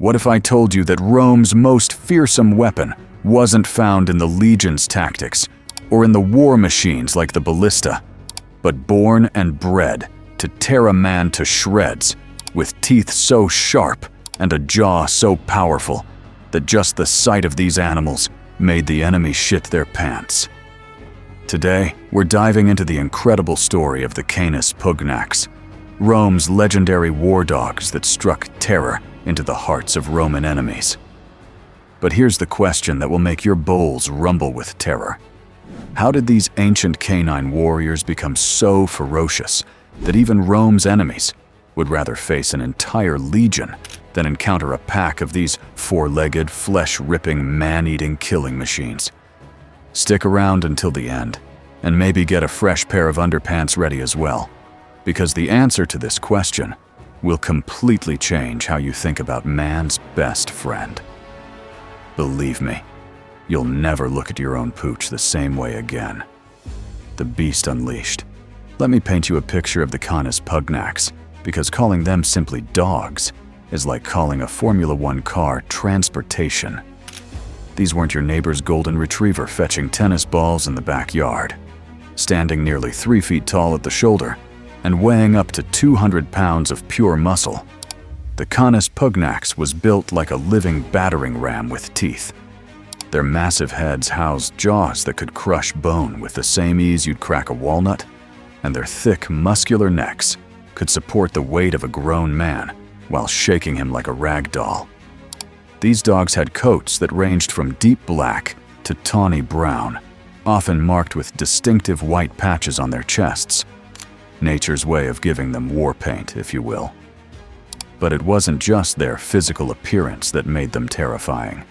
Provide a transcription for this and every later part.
What if I told you that Rome's most fearsome weapon wasn't found in the legion's tactics or in the war machines like the ballista, but born and bred to tear a man to shreds, with teeth so sharp and a jaw so powerful that just the sight of these animals made the enemy shit their pants? Today, we're diving into the incredible story of the Canis pugnax, Rome's legendary war dogs that struck terror into the hearts of Roman enemies. But here's the question that will make your bowels rumble with terror. How did these ancient canine warriors become so ferocious that even Rome's enemies would rather face an entire legion than encounter a pack of these four-legged, flesh-ripping, man-eating killing machines? Stick around until the end, and maybe get a fresh pair of underpants ready as well, because the answer to this question will completely change how you think about man's best friend. Believe me, you'll never look at your own pooch the same way again. The Beast Unleashed. Let me paint you a picture of the Canis pugnax, because calling them simply dogs is like calling a Formula One car transportation. These weren't your neighbor's golden retriever fetching tennis balls in the backyard. Standing nearly 3 feet tall at the shoulder and weighing up to 200 pounds of pure muscle, the Canis pugnax was built like a living battering ram with teeth. Their massive heads housed jaws that could crush bone with the same ease you'd crack a walnut, and their thick, muscular necks could support the weight of a grown man while shaking him like a rag doll. These dogs had coats that ranged from deep black to tawny brown, often marked with distinctive white patches on their chests. Nature's way of giving them war paint, if you will. But it wasn't just their physical appearance that made them terrifying.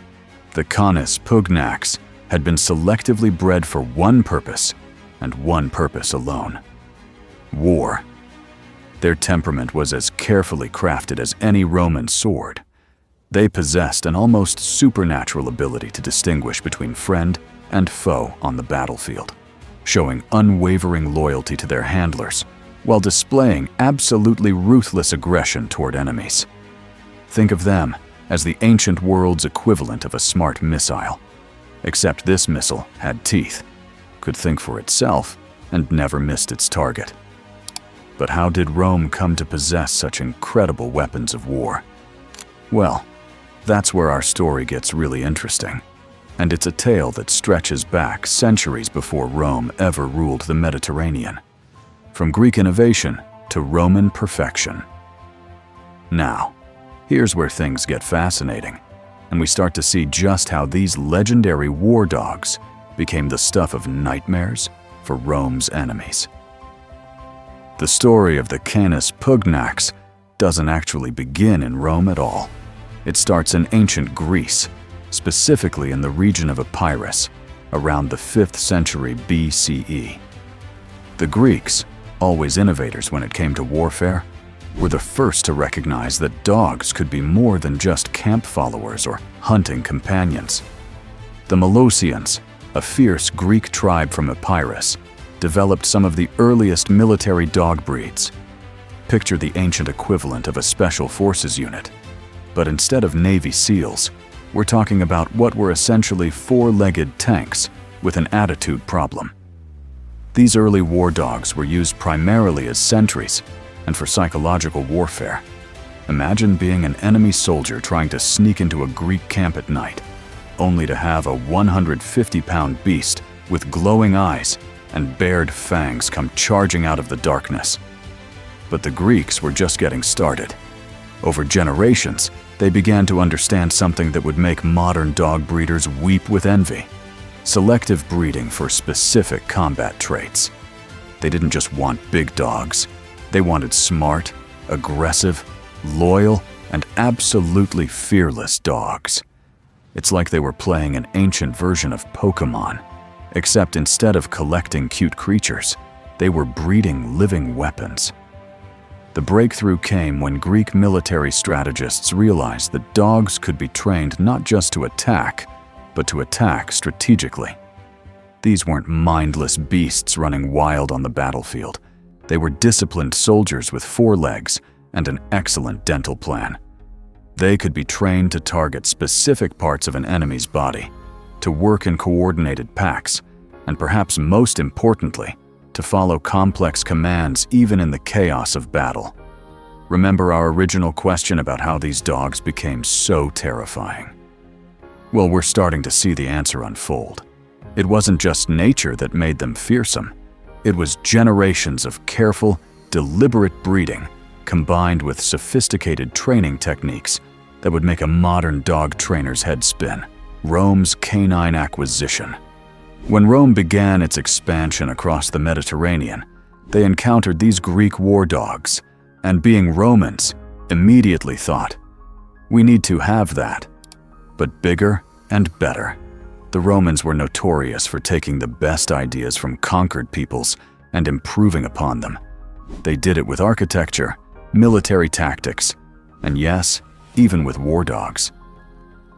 The Canis pugnax had been selectively bred for one purpose, and one purpose alone: war. Their temperament was as carefully crafted as any Roman sword. They possessed an almost supernatural ability to distinguish between friend and foe on the battlefield, showing unwavering loyalty to their handlers while displaying absolutely ruthless aggression toward enemies. Think of them as the ancient world's equivalent of a smart missile, except this missile had teeth, could think for itself, and never missed its target. But how did Rome come to possess such incredible weapons of war? Well, that's where our story gets really interesting, and it's a tale that stretches back centuries before Rome ever ruled the Mediterranean, from Greek innovation to Roman perfection. Now, here's where things get fascinating, and we start to see just how these legendary war dogs became the stuff of nightmares for Rome's enemies. The story of the Canis pugnax doesn't actually begin in Rome at all. It starts in ancient Greece, specifically in the region of Epirus, around the 5th century BCE. The Greeks, always innovators when it came to warfare, were the first to recognize that dogs could be more than just camp followers or hunting companions. The Molossians, a fierce Greek tribe from Epirus, developed some of the earliest military dog breeds. Picture the ancient equivalent of a special forces unit. But instead of Navy SEALs, we're talking about what were essentially four-legged tanks with an attitude problem. These early war dogs were used primarily as sentries and for psychological warfare. Imagine being an enemy soldier trying to sneak into a Greek camp at night, only to have a 150-pound beast with glowing eyes and bared fangs come charging out of the darkness. But the Greeks were just getting started. Over generations, they began to understand something that would make modern dog breeders weep with envy: selective breeding for specific combat traits. They didn't just want big dogs. They wanted smart, aggressive, loyal, and absolutely fearless dogs. It's like they were playing an ancient version of Pokémon, except instead of collecting cute creatures, they were breeding living weapons. The breakthrough came when Greek military strategists realized that dogs could be trained not just to attack, but to attack strategically. These weren't mindless beasts running wild on the battlefield. They were disciplined soldiers with 4 legs and an excellent dental plan. They could be trained to target specific parts of an enemy's body, to work in coordinated packs, and perhaps most importantly, to follow complex commands even in the chaos of battle. Remember our original question about how these dogs became so terrifying? Well, we're starting to see the answer unfold. It wasn't just nature that made them fearsome. It was generations of careful, deliberate breeding combined with sophisticated training techniques that would make a modern dog trainer's head spin. Rome's canine acquisition. When Rome began its expansion across the Mediterranean, they encountered these Greek war dogs, and being Romans, immediately thought, we need to have that, but bigger and better. The Romans were notorious for taking the best ideas from conquered peoples and improving upon them. They did it with architecture, military tactics, and yes, even with war dogs.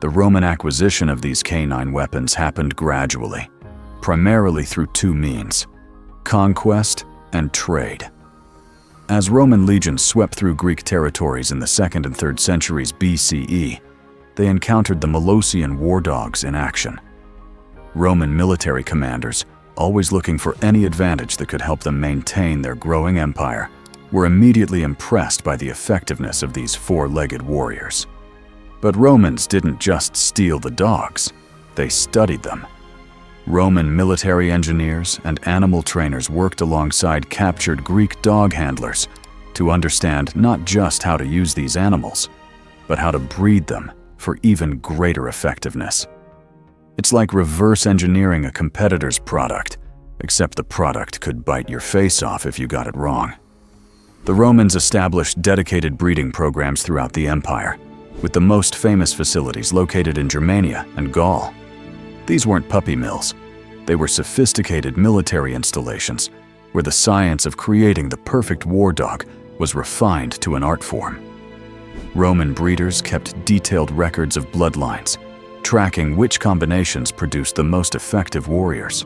The Roman acquisition of these canine weapons happened gradually, primarily through two means: conquest and trade. As Roman legions swept through Greek territories in the 2nd and 3rd centuries BCE, they encountered the Molossian war dogs in action. Roman military commanders, always looking for any advantage that could help them maintain their growing empire, were immediately impressed by the effectiveness of these four-legged warriors. But Romans didn't just steal the dogs, they studied them. Roman military engineers and animal trainers worked alongside captured Greek dog handlers to understand not just how to use these animals, but how to breed them for even greater effectiveness. It's like reverse engineering a competitor's product, except the product could bite your face off if you got it wrong. The Romans established dedicated breeding programs throughout the empire, with the most famous facilities located in Germania and Gaul. These weren't puppy mills. They were sophisticated military installations where the science of creating the perfect war dog was refined to an art form. Roman breeders kept detailed records of bloodlines, tracking which combinations produced the most effective warriors.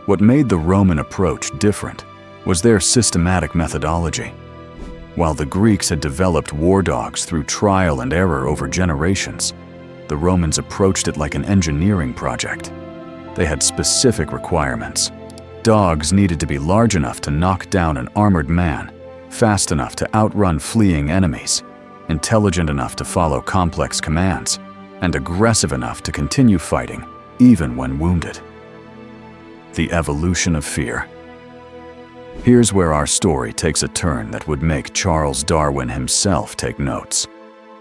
What made the Roman approach different was their systematic methodology. While the Greeks had developed war dogs through trial and error over generations, the Romans approached it like an engineering project. They had specific requirements. Dogs needed to be large enough to knock down an armored man, fast enough to outrun fleeing enemies, intelligent enough to follow complex commands, and aggressive enough to continue fighting, even when wounded. The evolution of fear. Here's where our story takes a turn that would make Charles Darwin himself take notes.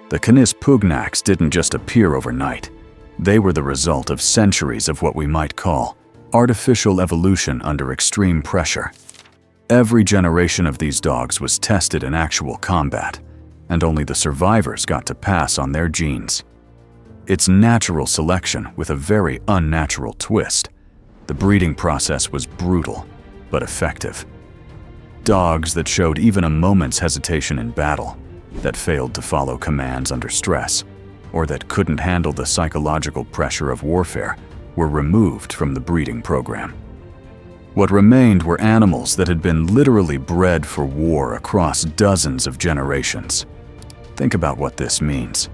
The Canis pugnax didn't just appear overnight. They were the result of centuries of what we might call artificial evolution under extreme pressure. Every generation of these dogs was tested in actual combat, and only the survivors got to pass on their genes. It's natural selection with a very unnatural twist. The breeding process was brutal, but effective. Dogs that showed even a moment's hesitation in battle, that failed to follow commands under stress, or that couldn't handle the psychological pressure of warfare, were removed from the breeding program. What remained were animals that had been literally bred for war across dozens of generations. Think about what this means.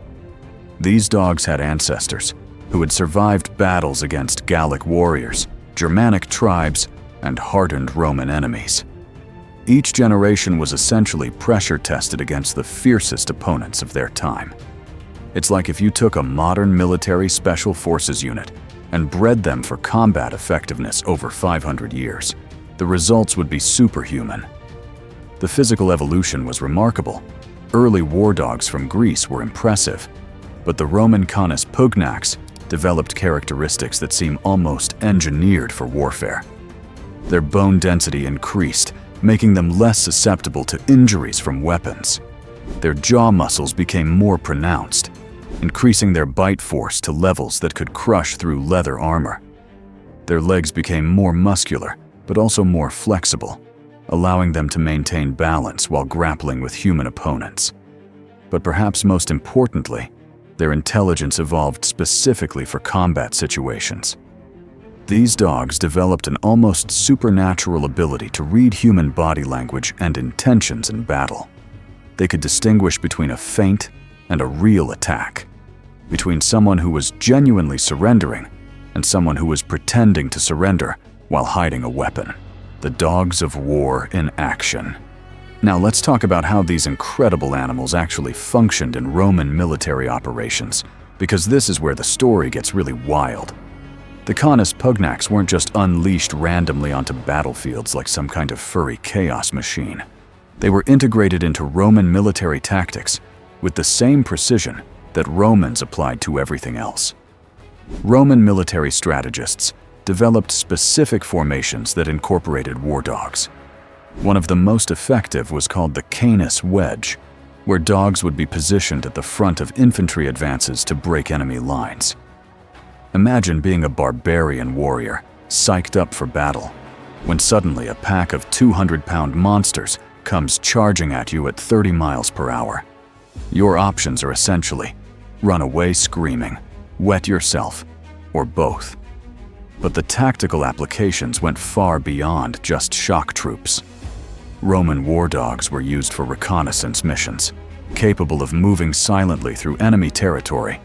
These dogs had ancestors who had survived battles against Gallic warriors, Germanic tribes, and hardened Roman enemies. Each generation was essentially pressure tested against the fiercest opponents of their time. It's like if you took a modern military special forces unit and bred them for combat effectiveness over 500 years. The results would be superhuman. The physical evolution was remarkable. Early war dogs from Greece were impressive, but the Roman Canis pugnax developed characteristics that seem almost engineered for warfare. Their bone density increased, making them less susceptible to injuries from weapons. Their jaw muscles became more pronounced, increasing their bite force to levels that could crush through leather armor. Their legs became more muscular, but also more flexible, allowing them to maintain balance while grappling with human opponents. But perhaps most importantly, their intelligence evolved specifically for combat situations. These dogs developed an almost supernatural ability to read human body language and intentions in battle. They could distinguish between a feint and a real attack, between someone who was genuinely surrendering and someone who was pretending to surrender while hiding a weapon. The dogs of war in action. Now let's talk about how these incredible animals actually functioned in Roman military operations, because this is where the story gets really wild. The canis pugnax weren't just unleashed randomly onto battlefields like some kind of furry chaos machine. They were integrated into Roman military tactics with the same precision that Romans applied to everything else. Roman military strategists developed specific formations that incorporated war dogs. One of the most effective was called the canis wedge, where dogs would be positioned at the front of infantry advances to break enemy lines. Imagine being a barbarian warrior, psyched up for battle, when suddenly a pack of 200-pound monsters comes charging at you at 30 miles per hour. Your options are essentially run away screaming, wet yourself, or both. But the tactical applications went far beyond just shock troops. Roman war dogs were used for reconnaissance missions, capable of moving silently through enemy territory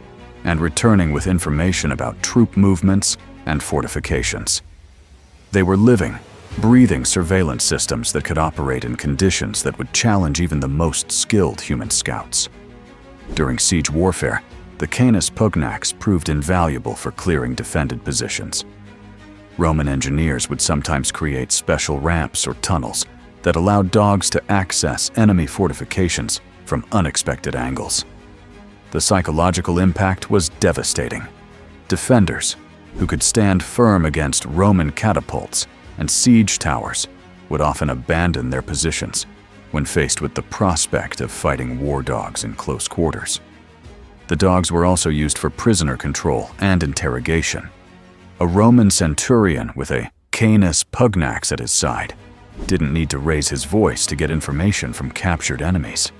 and returning with information about troop movements and fortifications. They were living, breathing surveillance systems that could operate in conditions that would challenge even the most skilled human scouts. During siege warfare, the canis pugnax proved invaluable for clearing defended positions. Roman engineers would sometimes create special ramps or tunnels that allowed dogs to access enemy fortifications from unexpected angles. The psychological impact was devastating. Defenders, who could stand firm against Roman catapults and siege towers, would often abandon their positions when faced with the prospect of fighting war dogs in close quarters. The dogs were also used for prisoner control and interrogation. A Roman centurion with a canis pugnax at his side didn't need to raise his voice to get information from captured enemies.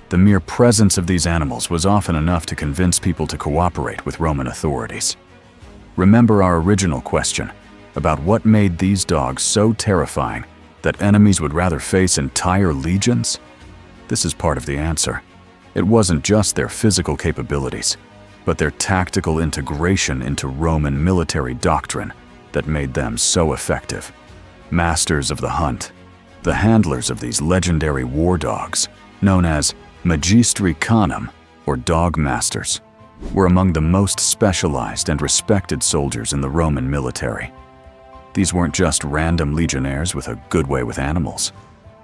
The mere presence of these animals was often enough to convince people to cooperate with Roman authorities. Remember our original question about what made these dogs so terrifying that enemies would rather face entire legions? This is part of the answer. It wasn't just their physical capabilities, but their tactical integration into Roman military doctrine that made them so effective. Masters of the hunt, the handlers of these legendary war dogs, known as magistri canum, or dog masters, were among the most specialized and respected soldiers in the Roman military. These weren't just random legionnaires with a good way with animals.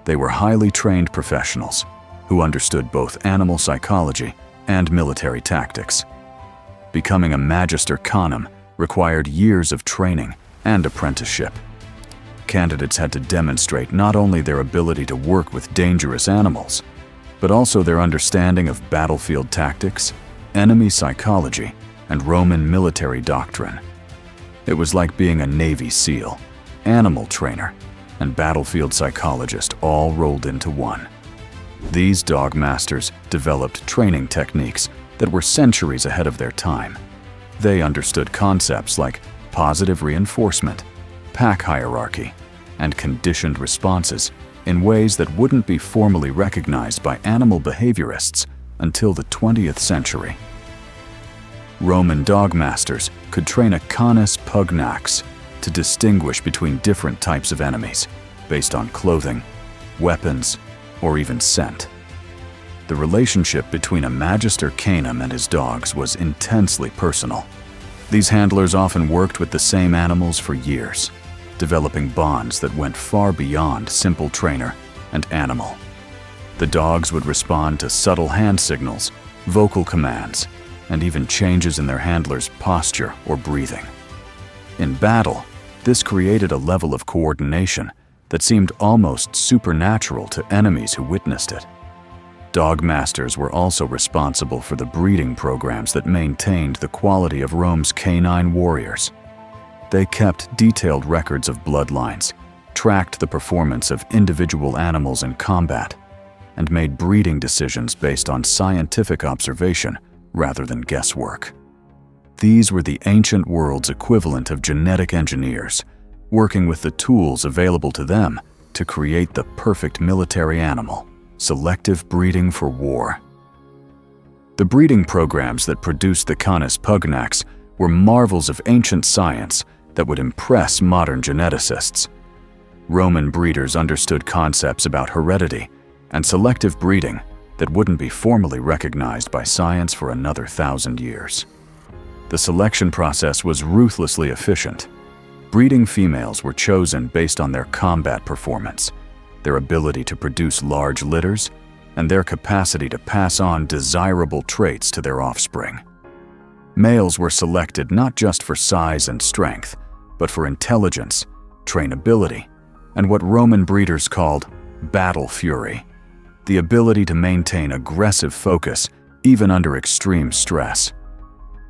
They were highly trained professionals who understood both animal psychology and military tactics. Becoming a magister canum required years of training and apprenticeship. Candidates had to demonstrate not only their ability to work with dangerous animals, but also their understanding of battlefield tactics, enemy psychology, and Roman military doctrine. It was like being a Navy SEAL, animal trainer, and battlefield psychologist all rolled into one. These dog masters developed training techniques that were centuries ahead of their time. They understood concepts like positive reinforcement, pack hierarchy, and conditioned responses in ways that wouldn't be formally recognized by animal behaviorists until the 20th century. Roman dog masters could train a canis pugnax to distinguish between different types of enemies based on clothing, weapons, or even scent. The relationship between a magister canum and his dogs was intensely personal. These handlers often worked with the same animals for years, developing bonds that went far beyond simple trainer and animal. The dogs would respond to subtle hand signals, vocal commands, and even changes in their handler's posture or breathing. In battle, this created a level of coordination that seemed almost supernatural to enemies who witnessed it. Dog masters were also responsible for the breeding programs that maintained the quality of Rome's canine warriors. They kept detailed records of bloodlines, tracked the performance of individual animals in combat, and made breeding decisions based on scientific observation rather than guesswork. These were the ancient world's equivalent of genetic engineers, working with the tools available to them to create the perfect military animal, selective breeding for war. The breeding programs that produced the Canis pugnax were marvels of ancient science that would impress modern geneticists. Roman breeders understood concepts about heredity and selective breeding that wouldn't be formally recognized by science for another 1,000 years. The selection process was ruthlessly efficient. Breeding females were chosen based on their combat performance, their ability to produce large litters, and their capacity to pass on desirable traits to their offspring. Males were selected not just for size and strength, but for intelligence, trainability, and what Roman breeders called battle fury, the ability to maintain aggressive focus even under extreme stress.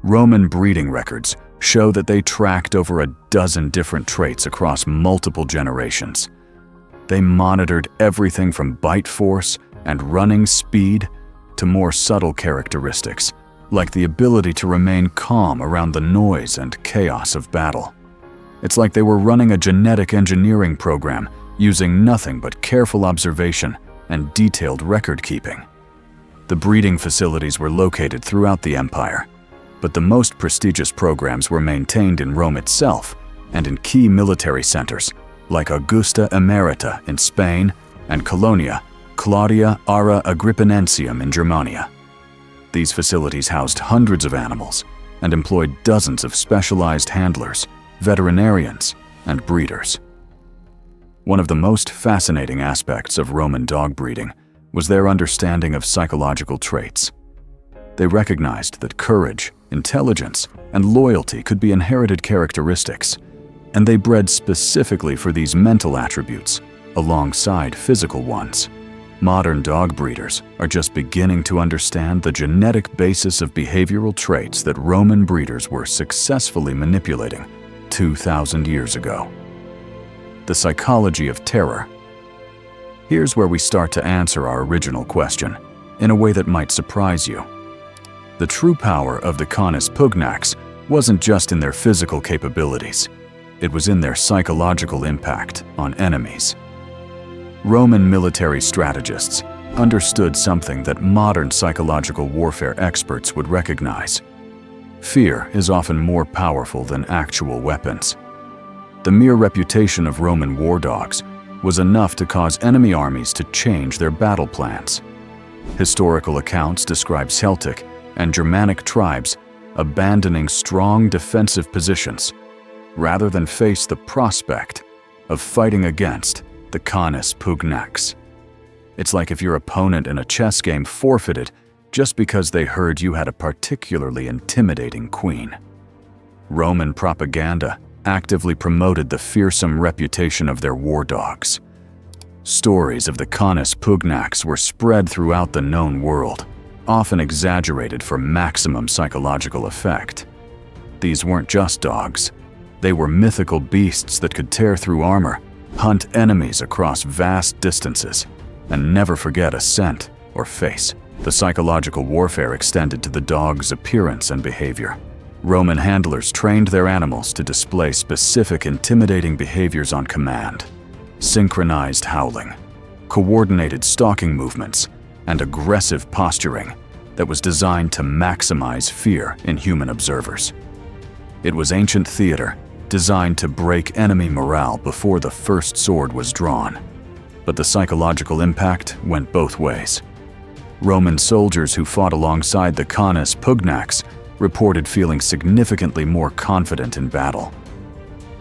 Roman breeding records show that they tracked over a dozen different traits across multiple generations. They monitored everything from bite force and running speed to more subtle characteristics, like the ability to remain calm around the noise and chaos of battle. It's like they were running a genetic engineering program using nothing but careful observation and detailed record-keeping. The breeding facilities were located throughout the empire, but the most prestigious programs were maintained in Rome itself and in key military centers like Augusta Emerita in Spain and Colonia, Claudia Ara Agrippinensium in Germania. These facilities housed hundreds of animals and employed dozens of specialized handlers, veterinarians, and breeders. One of the most fascinating aspects of Roman dog breeding was their understanding of psychological traits. They recognized that courage, intelligence, and loyalty could be inherited characteristics, and they bred specifically for these mental attributes alongside physical ones. Modern dog breeders are just beginning to understand the genetic basis of behavioral traits that Roman breeders were successfully manipulating 2,000 years ago. The psychology of terror. Here's where we start to answer our original question in a way that might surprise you. The true power of the Canis pugnax wasn't just in their physical capabilities, it was in their psychological impact on enemies. Roman military strategists understood something that modern psychological warfare experts would recognize. Fear is often more powerful than actual weapons. The mere reputation of Roman war dogs was enough to cause enemy armies to change their battle plans. Historical accounts describe Celtic and Germanic tribes abandoning strong defensive positions rather than face the prospect of fighting against the Canis pugnax. It's like if your opponent in a chess game forfeited just because they heard you had a particularly intimidating queen. Roman propaganda actively promoted the fearsome reputation of their war dogs. Stories of the Canis pugnax were spread throughout the known world, often exaggerated for maximum psychological effect. These weren't just dogs. They were mythical beasts that could tear through armor, hunt enemies across vast distances, and never forget a scent or face. The psychological warfare extended to the dog's appearance and behavior. Roman handlers trained their animals to display specific intimidating behaviors on command: synchronized howling, coordinated stalking movements, and aggressive posturing that was designed to maximize fear in human observers. It was ancient theater designed to break enemy morale before the first sword was drawn. But the psychological impact went both ways. Roman soldiers who fought alongside the Canis pugnax reported feeling significantly more confident in battle.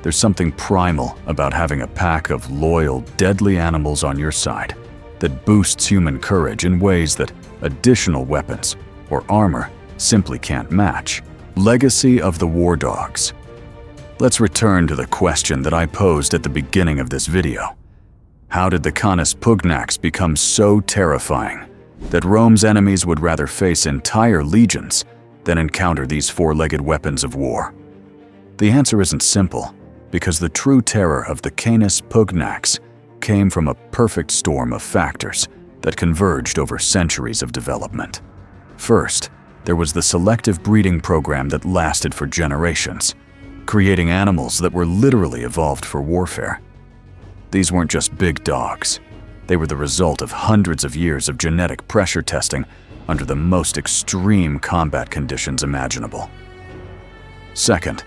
There's something primal about having a pack of loyal, deadly animals on your side that boosts human courage in ways that additional weapons or armor simply can't match. Legacy of the war dogs. Let's return to the question that I posed at the beginning of this video. How did the Canis pugnax become so terrifying that Rome's enemies would rather face entire legions than encounter these four-legged weapons of war? The answer isn't simple, because the true terror of the Canis pugnax came from a perfect storm of factors that converged over centuries of development. First, there was the selective breeding program that lasted for generations, creating animals that were literally evolved for warfare. These weren't just big dogs. They were the result of hundreds of years of genetic pressure testing under the most extreme combat conditions imaginable. Second,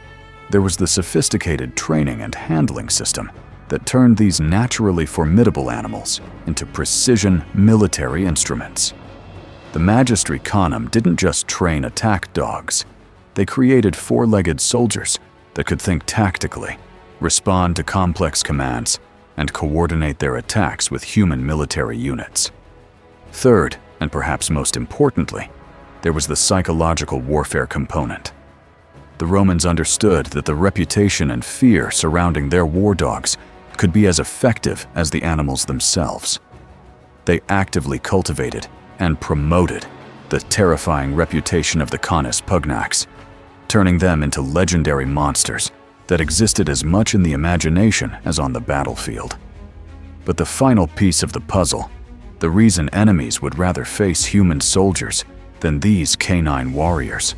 there was the sophisticated training and handling system that turned these naturally formidable animals into precision military instruments. The Magistri Khanum didn't just train attack dogs. They created four-legged soldiers that could think tactically, respond to complex commands, and coordinate their attacks with human military units. Third, and perhaps most importantly, there was the psychological warfare component. The Romans understood that the reputation and fear surrounding their war dogs could be as effective as the animals themselves. They actively cultivated and promoted the terrifying reputation of the Canis pugnax, turning them into legendary monsters that existed as much in the imagination as on the battlefield. But the final piece of the puzzle, the reason enemies would rather face human soldiers than these canine warriors,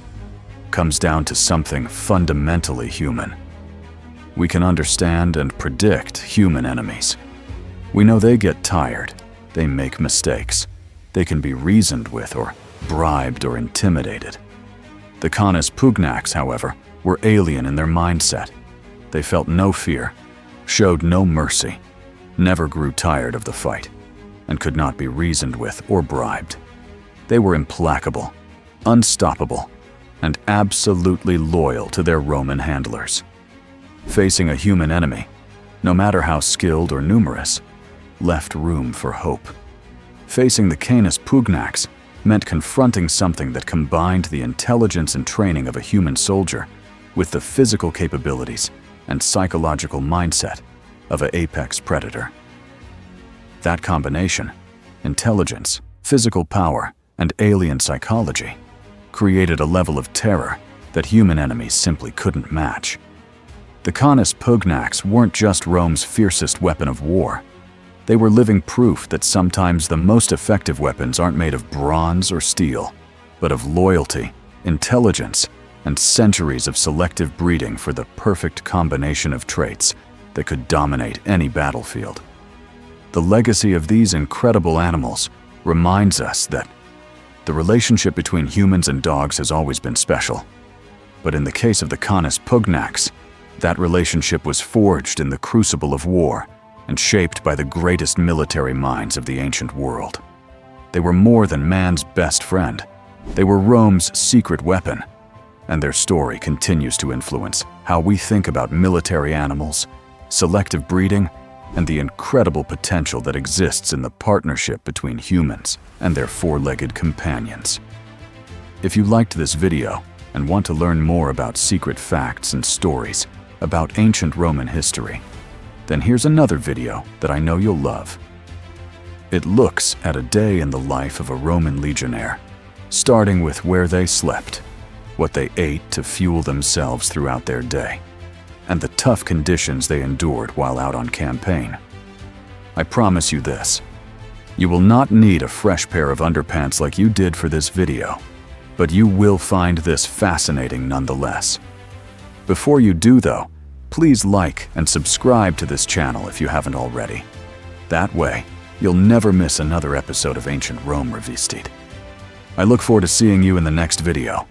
comes down to something fundamentally human. We can understand and predict human enemies. We know they get tired, they make mistakes, they can be reasoned with or bribed or intimidated. The Canis pugnax, however, were alien in their mindset. They felt no fear, showed no mercy, never grew tired of the fight, and could not be reasoned with or bribed. They were implacable, unstoppable, and absolutely loyal to their Roman handlers. Facing a human enemy, no matter how skilled or numerous, left room for hope. Facing the Canis pugnax meant confronting something that combined the intelligence and training of a human soldier with the physical capabilities and psychological mindset of an apex predator. That combination, intelligence, physical power, and alien psychology, created a level of terror that human enemies simply couldn't match. The Canis pugnax weren't just Rome's fiercest weapon of war. They were living proof that sometimes the most effective weapons aren't made of bronze or steel, but of loyalty, intelligence, and centuries of selective breeding for the perfect combination of traits that could dominate any battlefield. The legacy of these incredible animals reminds us that the relationship between humans and dogs has always been special. But in the case of the Canis pugnax, that relationship was forged in the crucible of war and shaped by the greatest military minds of the ancient world. They were more than man's best friend. They were Rome's secret weapon, and their story continues to influence how we think about military animals, selective breeding, and the incredible potential that exists in the partnership between humans and their four-legged companions. If you liked this video and want to learn more about secret facts and stories about ancient Roman history, then here's another video that I know you'll love. It looks at a day in the life of a Roman legionnaire, starting with where they slept, what they ate to fuel themselves throughout their day, and the tough conditions they endured while out on campaign. I promise you this, you will not need a fresh pair of underpants like you did for this video, but you will find this fascinating nonetheless. Before you do though, please like and subscribe to this channel if you haven't already. That way, you'll never miss another episode of Ancient Rome Revisited. I look forward to seeing you in the next video.